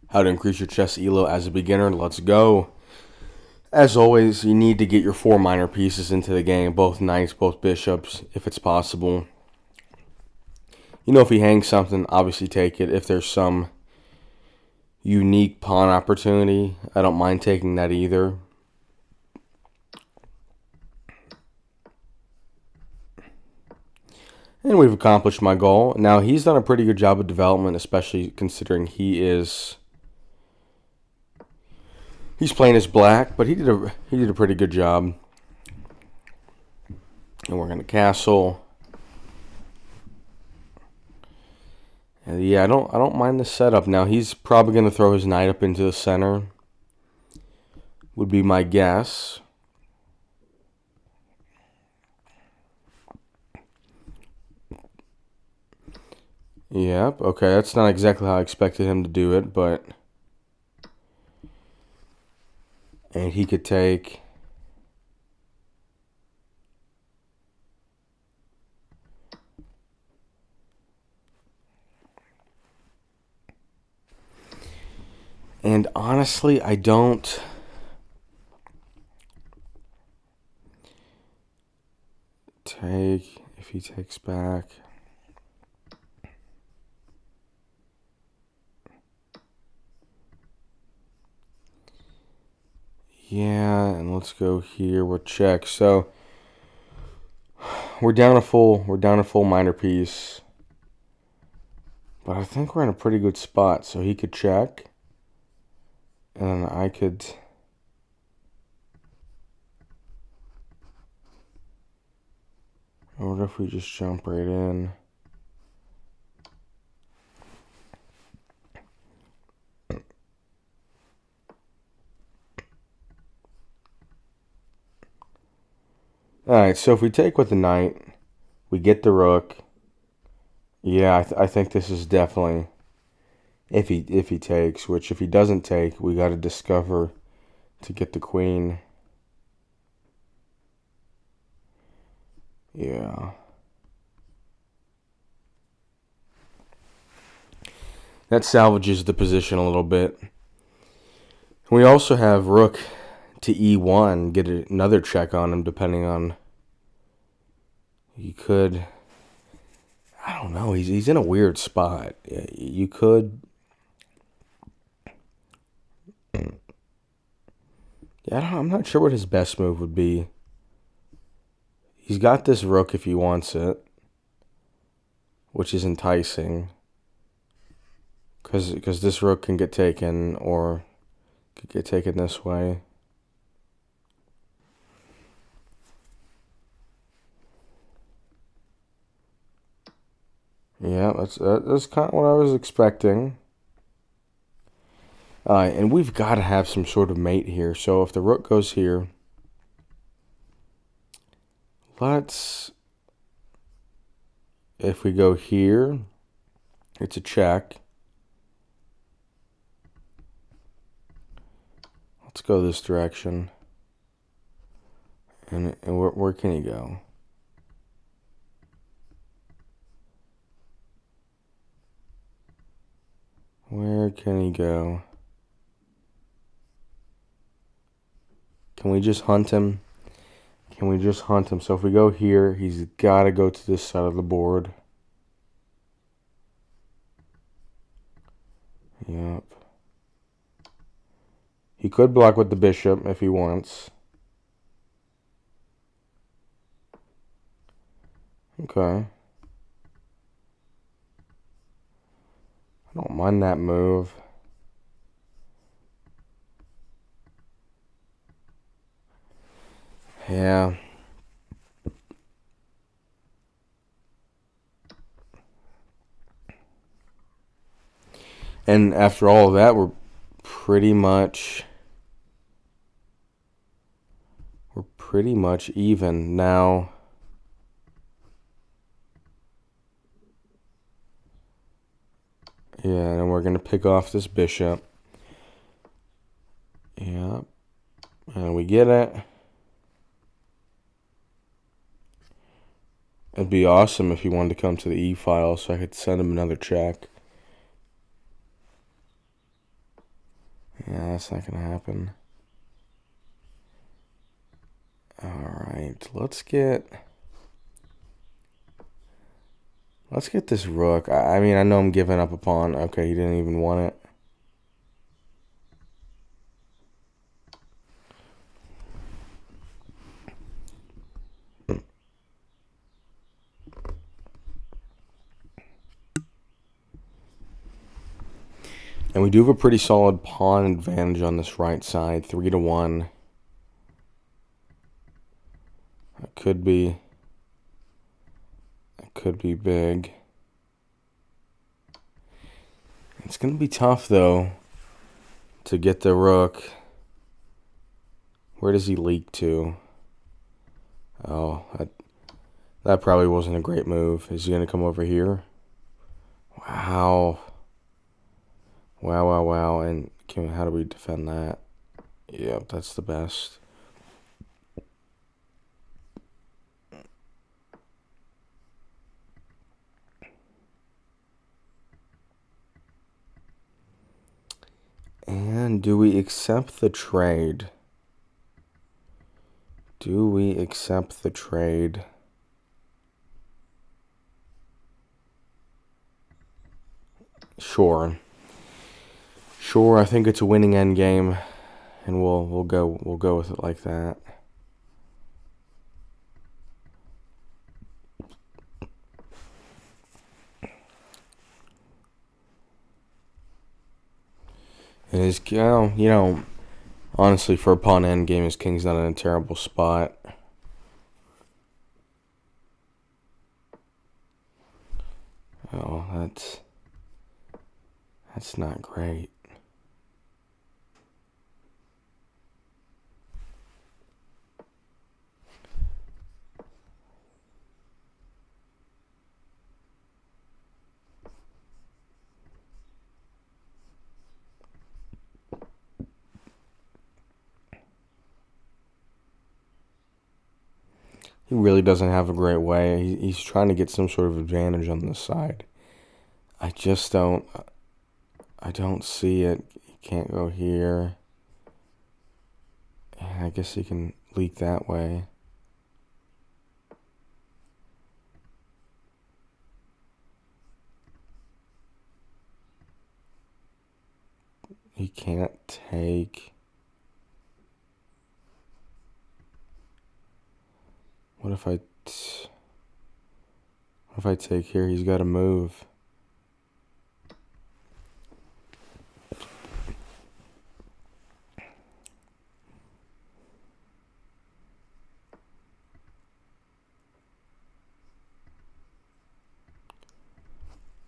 How to increase your chess elo as a beginner. Let's go. As always, you need to get your 4 minor pieces into the game, both knights, both bishops, if it's possible. If he hangs something, obviously take it. If there's some unique pawn opportunity, I don't mind taking that either. And we've accomplished my goal. Now, he's done a pretty good job of development, especially considering he's playing as black, but he did a pretty good job. And we're going to castle. And yeah, I don't mind the setup. Now, he's probably going to throw his knight up into the center. Would be my guess. Yep, okay, that's not exactly how I expected him to do it, but... And he could take... And honestly, I don't... take... If he takes back... Yeah, and let's go here. We'll check. So we're down a full minor piece. But I think we're in a pretty good spot. So he could check. And I could... What if we just jump right in? Alright, so if we take with the knight, we get the rook. Yeah, I think this is definitely... If he takes, which if he doesn't take, we got to discover to get the queen. Yeah. That salvages the position a little bit. We also have rook to e1, get another check on him depending on... You could... I don't know, he's in a weird spot. You could... Yeah, I'm not sure what his best move would be. He's got this rook if he wants it, which is enticing. Because this rook can get taken, or could get taken this way. Yeah, that's kind of what I was expecting. And we've got to have some sort of mate here. So if the rook goes here, if we go here, it's a check. Let's go this direction. And where can he go? Where can he go? Can we just hunt him? Can we just hunt him? So if we go here, he's got to go to this side of the board. Yep. He could block with the bishop if he wants. Okay. I don't mind that move. Yeah. And after all of that, we're pretty much even now. Yeah, and we're gonna pick off this bishop. Yeah, and we get it. It'd be awesome if he wanted to come to the e file, so I could send him another check. Yeah, that's not going to happen. Alright, let's get this rook. I mean, I know I'm giving up a pawn. Okay, he didn't even want it. And we do have a pretty solid pawn advantage on this right side, 3-1. That could be big. It's going to be tough, though, to get the rook. Where does he leak to? Oh, that probably wasn't a great move. Is he going to come over here? Wow. Wow. And how do we defend that? Yep, that's the best. And do we accept the trade? Do we accept the trade? Sure. I think it's a winning endgame, and we'll go with it like that. And his, honestly, for a pawn endgame, his king's not in a terrible spot. Oh, that's not great. He really doesn't have a great way. He's trying to get some sort of advantage on this side. I just don't see it. He can't go here. I guess he can leak that way. He can't take. What if I take here? He's got to move.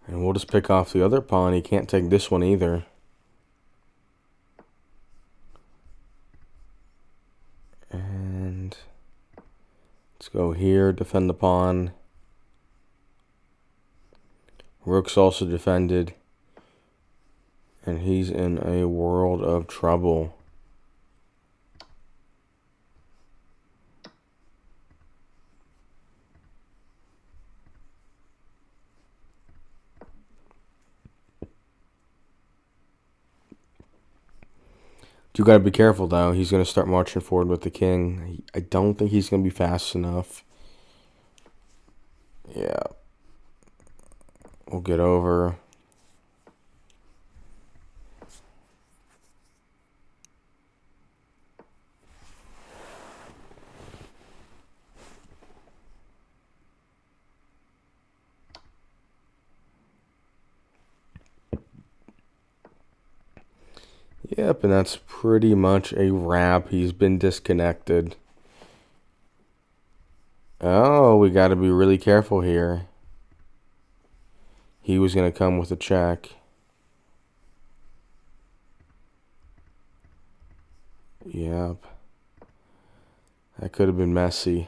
And we'll just pick off the other pawn. He can't take this one either. And let's go here, defend the pawn. Rook's also defended. And he's in a world of trouble. You got to be careful, though. He's going to start marching forward with the king. I don't think he's going to be fast enough. Yeah. We'll get over. Yep, and that's pretty much a wrap. He's been disconnected. Oh, we got to be really careful here. He was going to come with a check. Yep. That could have been messy.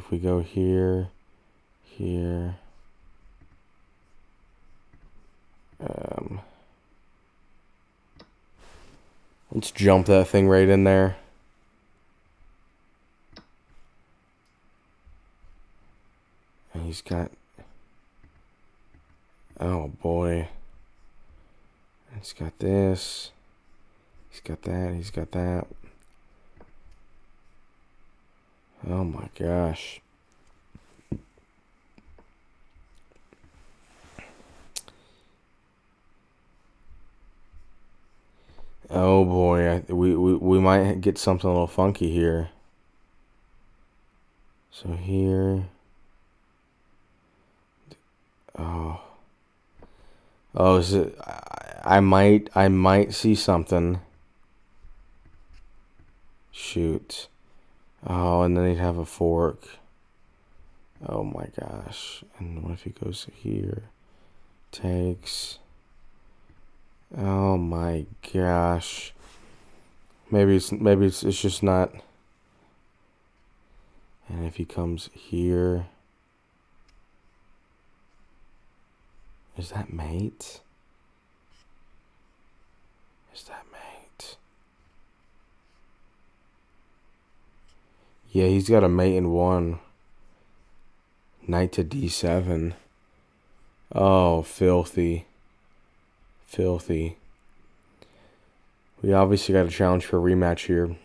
if we go here, here, let's jump that thing right in there. And he's got, oh boy. He's got this. He's got that. He's got that. Oh my gosh. Oh boy. We might get something a little funky here. So here. Oh. Oh, is it? I might see something. Shoot. Oh, and then he'd have a fork. Oh my gosh. And what if he goes here? Takes. Oh my gosh. Maybe it's just not. And if he comes here, is that mate? Is that mate? Yeah, he's got a mate in one. Knight to d7. Oh, filthy. Filthy. We obviously got a challenge for a rematch here.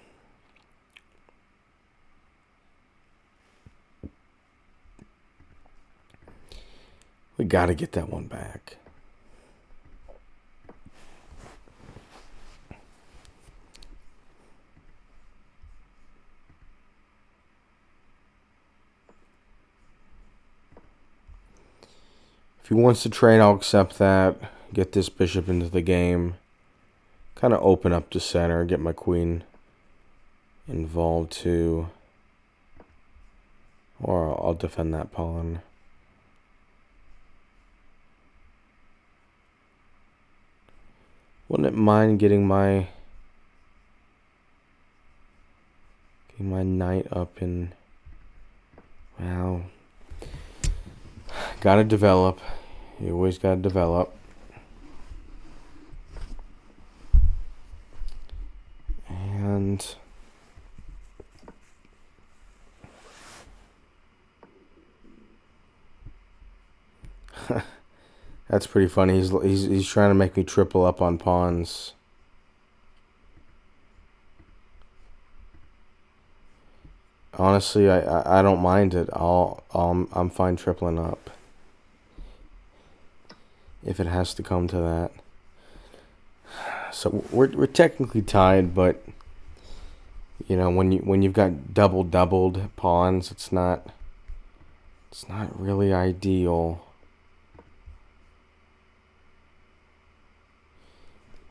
We got to get that one back. If he wants to trade, I'll accept that. Get this bishop into the game. Kind of open up the center. Get my queen involved too. Or I'll defend that pawn. Wouldn't mind getting my knight up in. Wow. Gotta develop. You always gotta develop. And that's pretty funny. He's trying to make me triple up on pawns. Honestly, I don't mind it. I'm fine tripling up. If it has to come to that. So we're technically tied, but you know, when you've got doubled pawns, it's not really ideal.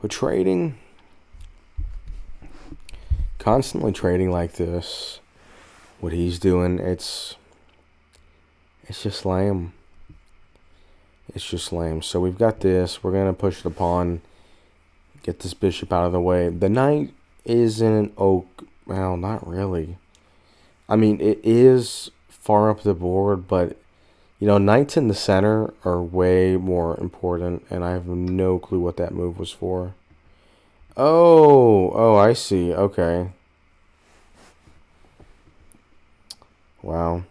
But trading, constantly trading like this, what he's doing, it's just lame. It's just lame. So we've got this. We're going to push the pawn. Get this bishop out of the way. The knight is in an oak. Well, not really. I mean, it is far up the board, but, you know, knights in the center are way more important, and I have no clue what that move was for. Oh, I see. Okay. Wow.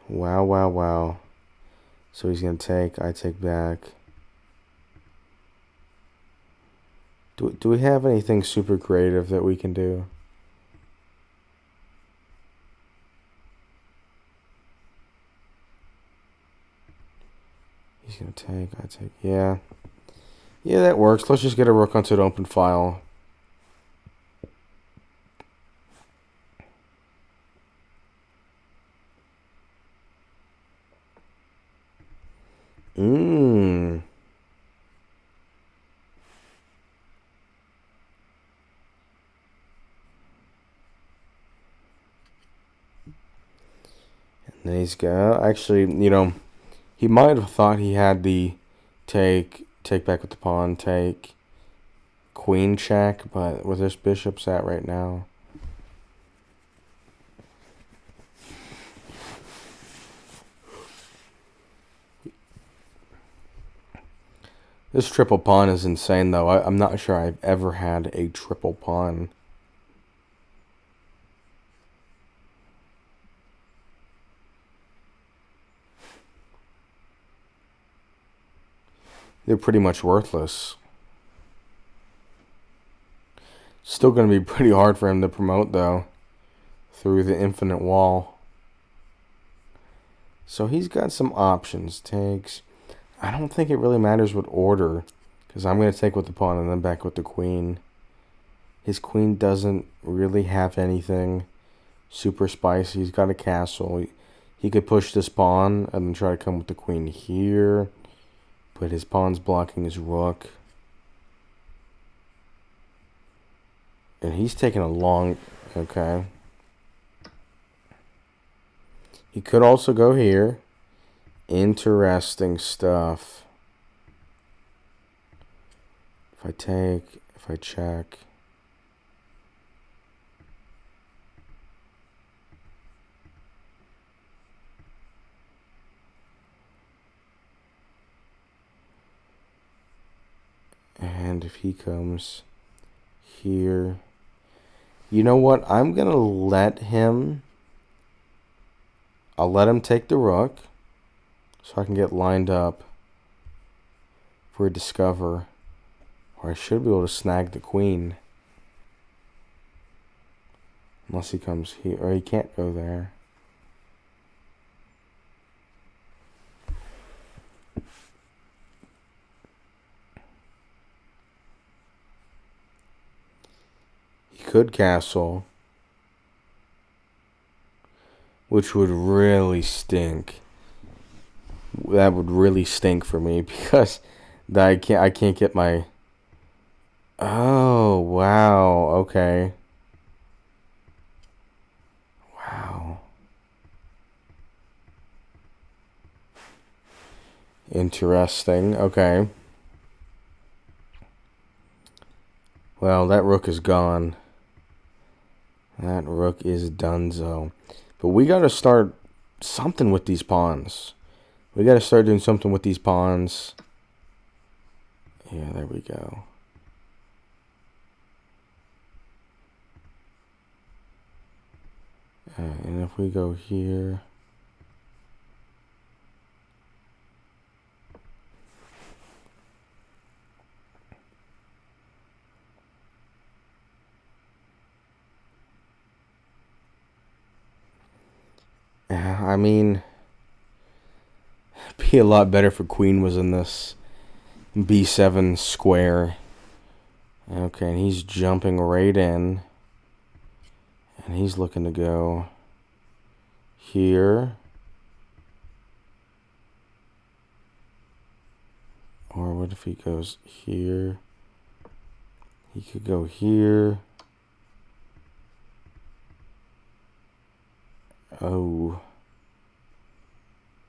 Wow. So he's going to take, I take back. Do we have anything super creative that we can do? He's going to take, I take, yeah. Yeah, that works. Let's just get a rook onto an open file. And then he's got, actually, you know, he might have thought he had the take back with the pawn, take. queen check, but where this bishop's at right now. This triple pawn is insane, though. I'm not sure I've ever had a triple pawn. They're pretty much worthless. Still going to be pretty hard for him to promote, though, through the infinite wall. So he's got some options. Takes. I don't think it really matters what order, because I'm going to take with the pawn and then back with the queen. His queen doesn't really have anything super spicy. He's got a castle. He could push this pawn and then try to come with the queen here, but his pawn's blocking his rook. And he's taking a long... Okay. He could also go here. Interesting stuff. If I take, if I check. And if he comes here. You know what? I'm going to let him... I'll let him take the rook so I can get lined up for a discover. Or I should be able to snag the queen. Unless he comes here. Or he can't go there. He could castle. Which would really stink. That would really stink for me because I can't get my... Oh, wow. Okay. Wow. Interesting. Okay. Well, that rook is gone. That rook is donezo. But we got to start something with these pawns. We got to start doing something with these pawns. Yeah, there we go. And if we go here... I mean, it'd be a lot better if a queen was in this b7 square. Okay, and he's jumping right in. And he's looking to go here. Or what if he goes here? He could go here. Oh.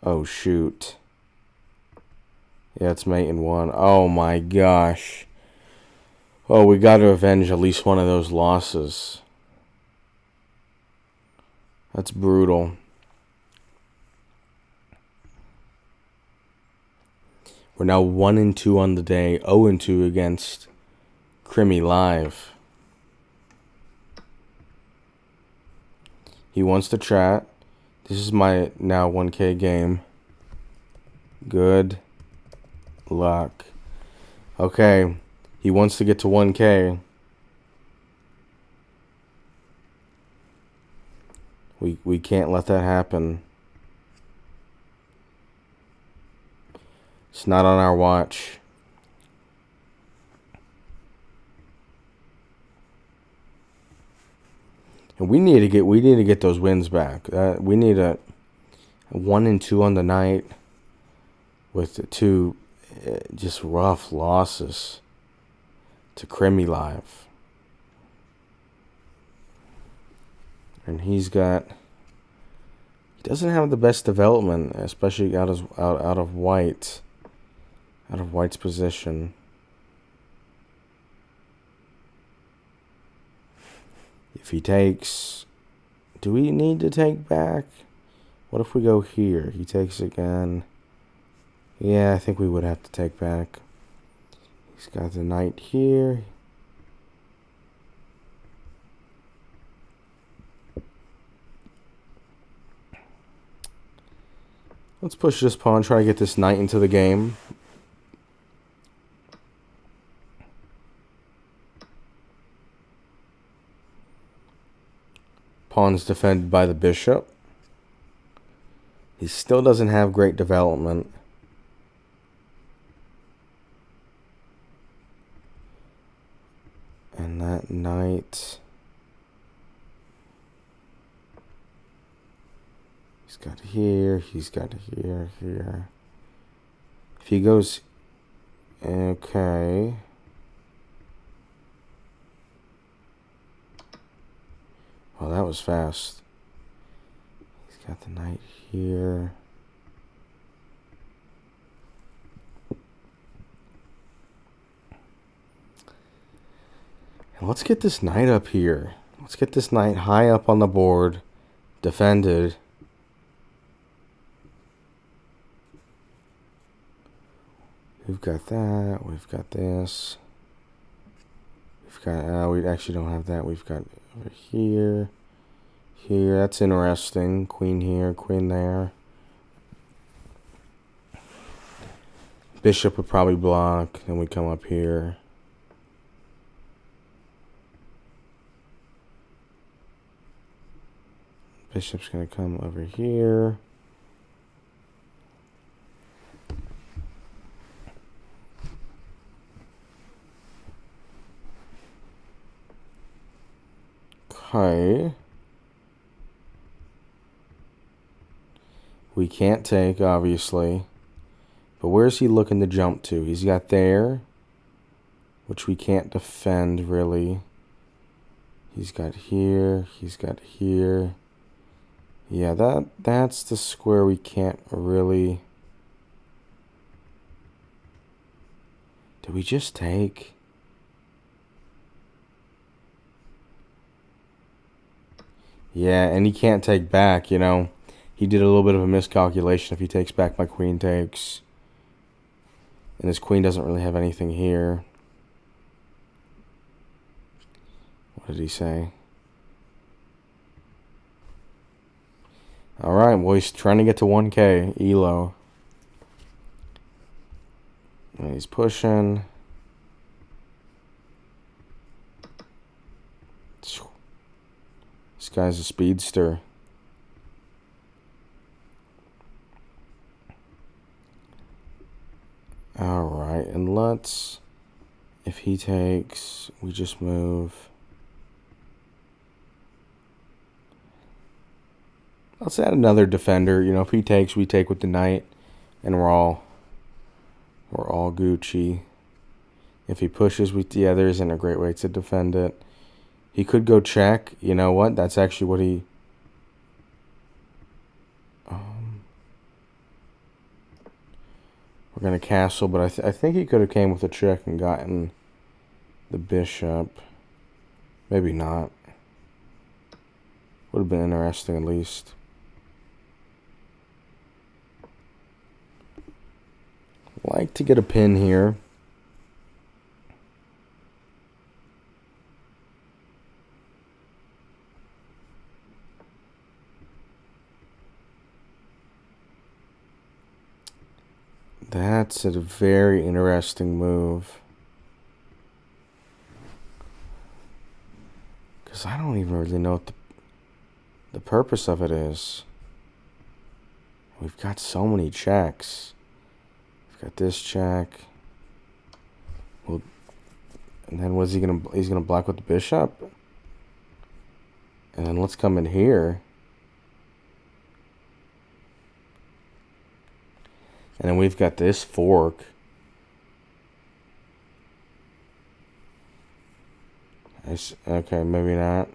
Oh, shoot. Yeah, it's mate in one. Oh, my gosh. Oh, we got to avenge at least one of those losses. That's brutal. We're now 1-2 on the day. 0-2 against Crimmy Live. He wants to chat. This is my now 1K game. Good luck. Okay. He wants to get to 1K. We can't let that happen. It's not on our watch. And we need to get those wins back. We need a 1-2 on the night with two just rough losses to Crimmy Live. And he doesn't have the best development, especially out of white. Out of white's position. If he takes... Do we need to take back? What if we go here? He takes again. Yeah, I think we would have to take back. He's got the knight here. Let's push this pawn, try to get this knight into the game. Pawn's defended by the bishop. He still doesn't have great development. And that knight... He's got here, he's got here, here. If he goes... Okay. Well, that was fast. He's got the knight here. And let's get this knight up here. Let's get this knight high up on the board. Defended. We've got that. We've got this. We've got... we actually don't have that. We've got over here. Here. That's interesting. Queen here. Queen there. Bishop would probably block. Then we come up here. Bishop's going to come over here. Okay. We can't take, obviously. But where's he looking to jump to? He's got there, which we can't defend, really. He's got here. He's got here. Yeah, that's the square we can't really... Did we just take? Yeah, and he can't take back, you know. He did a little bit of a miscalculation if he takes back my queen takes. And his queen doesn't really have anything here. What did he say? Alright, well, he's trying to get to 1K, ELO. And he's pushing. This guy's a speedster. Alright, and let's... If he takes, we just move. Let's add another defender. You know, if he takes, we take with the knight. And we're all Gucci. If he pushes, yeah, there isn't a great way to defend it. He could go check. You know what? That's actually what he... we're going to castle, but I think he could have came with a check and gotten the bishop. Maybe not. Would have been interesting at least. Like to get a pin here. That's a very interesting move. Because I don't even really know what the purpose of it is. We've got so many checks. We've got this check. Well, and then what's he gonna? He's gonna block with the bishop. And then let's come in here. And then we've got this fork. Okay, maybe not.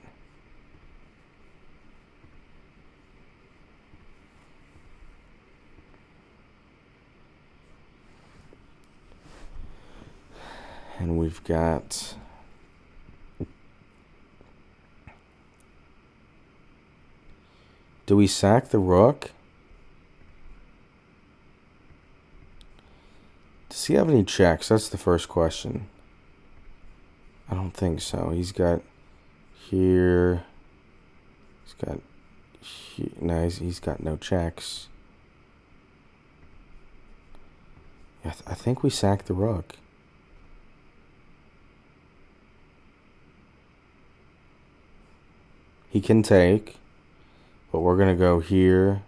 And we've got... Do we sack the rook? Does he have any checks? That's the first question. I don't think so. He's got here. He's got here. No, he's got no checks. Yeah, I think we sack the rook. He can take, but we're going to go here.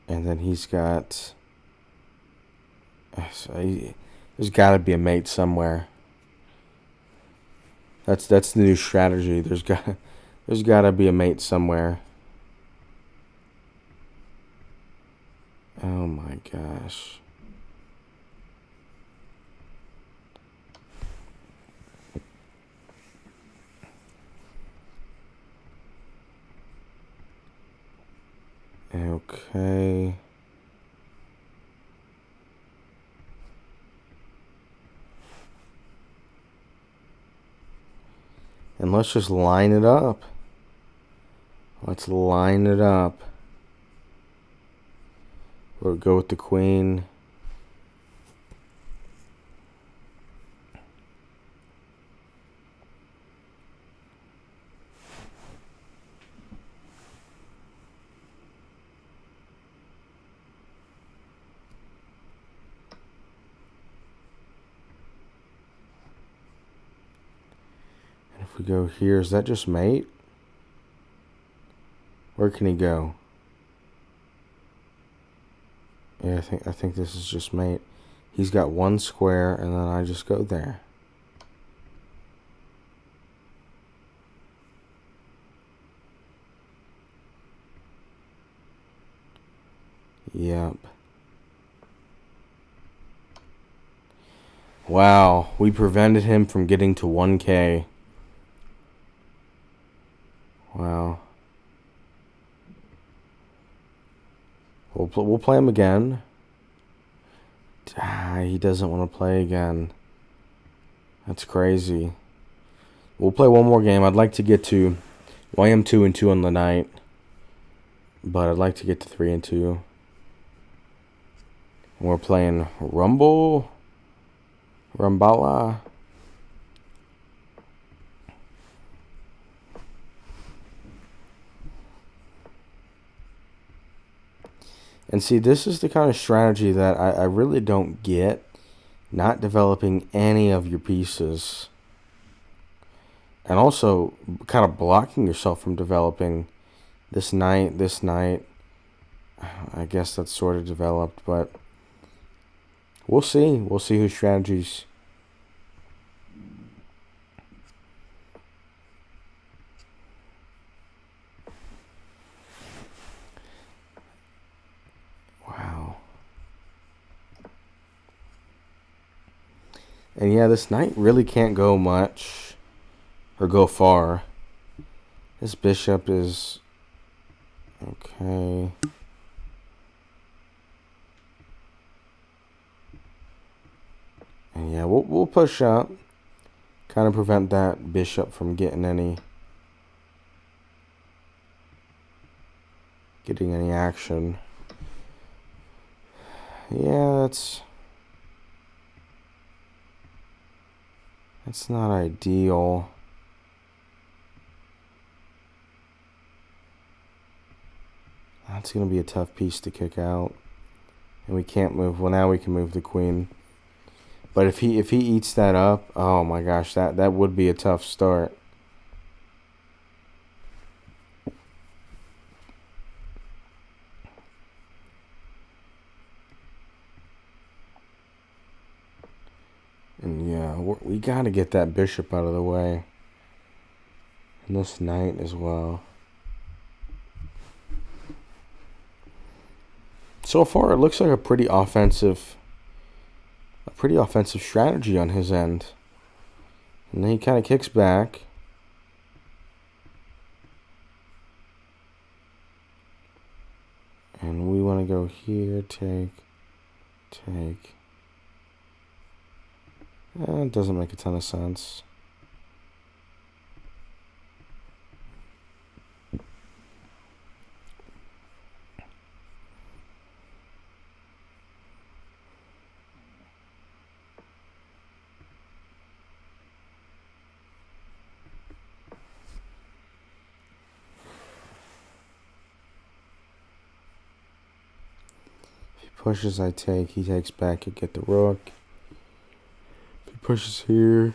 And then he's got... there's got to be a mate somewhere. That's the new strategy. There's got to be a mate somewhere. Oh my gosh. Okay. And let's just line it up. Let's line it up. We'll go with the queen. And if we go here, is that just mate? Where can he go? Yeah, I think this is just mate. He's got one square, and then I just go there. Yep. Wow, we prevented him from getting to 1K. Wow. We'll play him again. He doesn't want to play again. That's crazy. We'll play one more game. I'd like to get to... Well, I am 2-2 on the night. But I'd like to get to 3-2. We're playing Rumbala. And see, this is the kind of strategy that I really don't get. Not developing any of your pieces. And also kind of blocking yourself from developing this knight. I guess that's sort of developed, but we'll see. We'll see whose strategies. Wow. And yeah, this knight really can't go much or go far. This bishop is okay. And yeah, we'll push up. Kind of prevent that bishop from getting any action. Yeah, that's not ideal. That's going to be a tough piece to kick out. And we can't move. Well, now we can move the queen. But if he eats that up, oh my gosh, that would be a tough start. And yeah, we got to get that bishop out of the way. And this knight as well. So far, it looks like a pretty offensive strategy on his end. And then he kind of kicks back. And we want to go here, take. It doesn't make a ton of sense. Pushes, I take. He takes back, I get the rook. If he pushes here.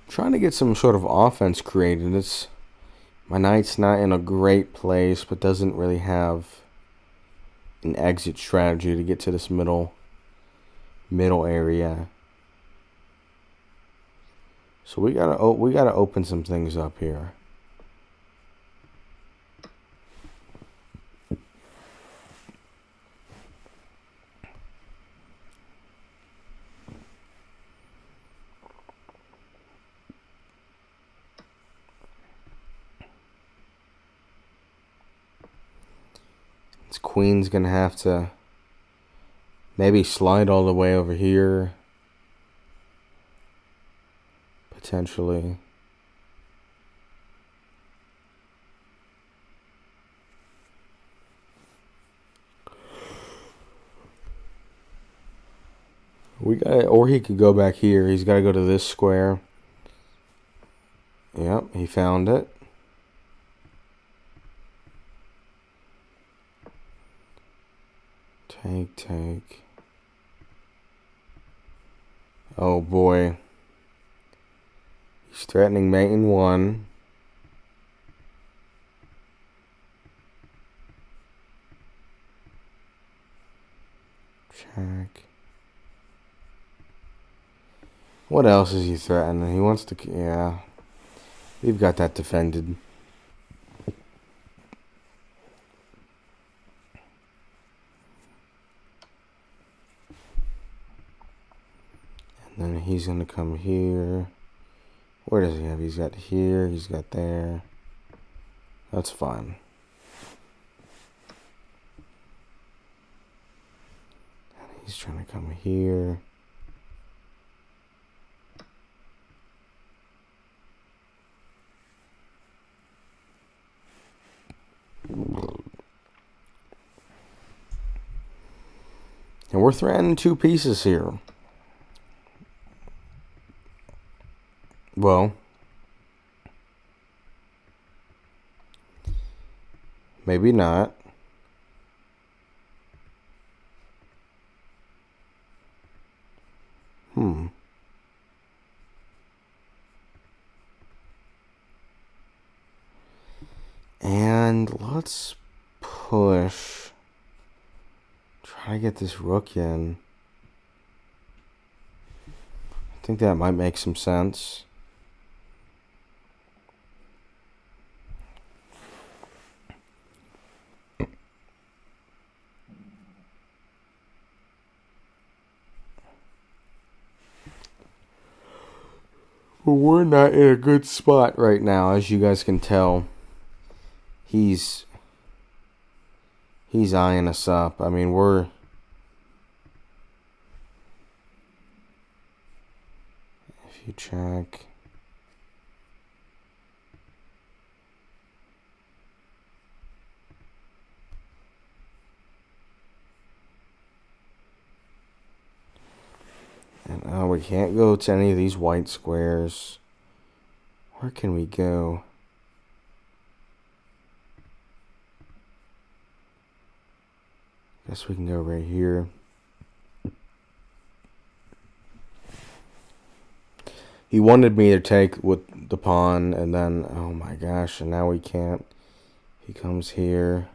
Trying to get some sort of offense created. My knight's not in a great place, but doesn't really have an exit strategy to get to this middle area. So we gotta open some things up here. This queen's gonna have to maybe slide all the way over here. Potentially. Or he could go back here. He's got to go to this square. Yep, he found it. Take. Oh boy. He's threatening mate in 1. Check. What else is he threatening? He wants to... Yeah. We've got that defended. And then he's going to come here. Where does he have? He's got here. He's got there. That's fine. He's trying to come here. And we're threatening 2 pieces here. Well, maybe not. And let's push. Try to get this rook in. I think that might make some sense. But we're not in a good spot right now, as you guys can tell. He's eyeing us up. I mean, if you check. And we can't go to any of these white squares. Where can we go? Guess we can go right here. He wanted me to take with the pawn, and then, oh my gosh, and now we can't. He comes here.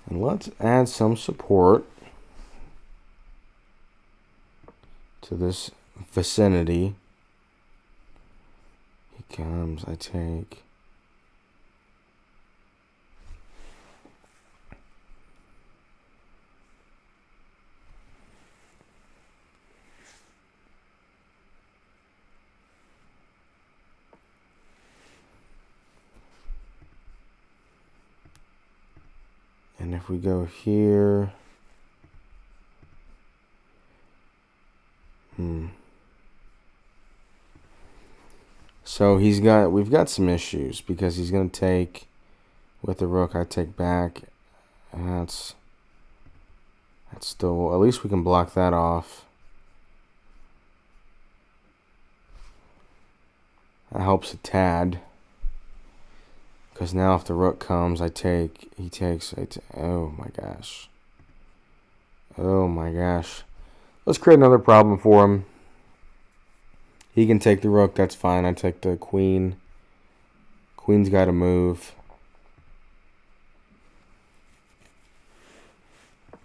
And let's add some support to this vicinity. He comes, I take. And if we go here... So we've got some issues because he's going to take, with the rook, I take back. That's still, at least we can block that off. That helps a tad. Because now if the rook comes, oh my gosh. Oh my gosh. Let's create another problem for him. He can take the rook, that's fine. I take the queen. Queen's got to move.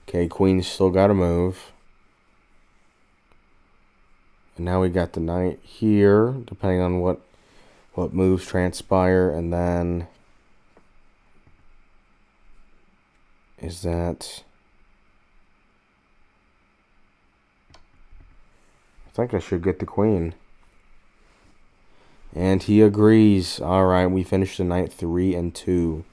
Okay, queen's still got to move. And now we got the knight here, depending on what moves transpire. And then is that... I think I should get the queen. And he agrees. All right, we finished the knight 3 and 2.